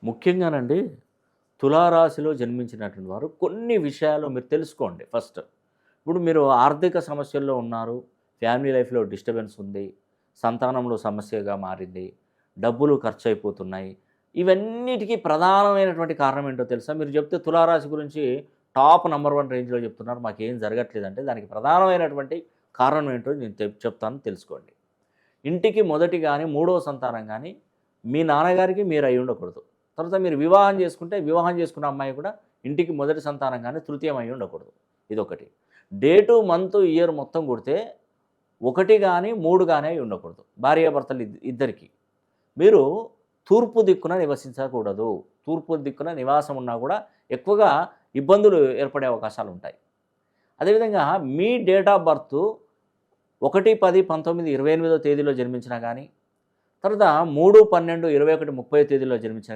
ముఖ్యంగానండి తులారాశిలో జన్మించినటువంటి వారు కొన్ని విషయాలు మీరు తెలుసుకోండి ఫస్ట్. ఇప్పుడు మీరు ఆర్థిక సమస్యల్లో ఉన్నారు, ఫ్యామిలీ లైఫ్‌లో డిస్టర్బెన్స్ ఉంది, సంతానంలో సమస్యగా మారింది, డబ్బులు ఖర్చయిపోతున్నాయి. ఇవన్నిటికి ప్రధానమైనటువంటి కారణం ఏంటో తెలుసా? మీరు చెప్తే తులారాశి గురించి టాప్ నంబర్ 1 రేంజ్‌లో చెప్తున్నారు. మాకేం జరగట్లేదంటే దానికి ప్రధానమైనటువంటి కారణం ఏంటో నేను చెప్తాను తెలుసుకోండి. ఇంటికి మొదటి గాని, మూడో సంతానం గాని మీ నాన్నగారికి మీరు అయ్యుండకూడదు. తర్వాత మీరు వివాహం చేసుకుంటే, వివాహం చేసుకున్న అమ్మాయి కూడా ఇంటికి మొదటి సంతానం గాని, తృతీయం అయ్యుండకూడదు. ఇదొకటి. డేటు, మంత్, ఇయర్ మొత్తం కొడితే 1 గాని, 3 గాని అయి ఉండకూడదు. భార్యాభర్తలు ఇద్దరికీ. మీరు తూర్పు దిక్కున నివసించకూడదు. తూర్పు దిక్కున నివాసం ఉన్నా కూడా ఎక్కువగా ఇబ్బందులు ఏర్పడే అవకాశాలుంటాయి. అదేవిధంగా మీ డేట్ ఆఫ్ బర్త్ 1, 10, 19, 28 తేదీలో జన్మించినా గానీ, తర్వాత 3, 12, 21, 30 తేదీలో జన్మించిన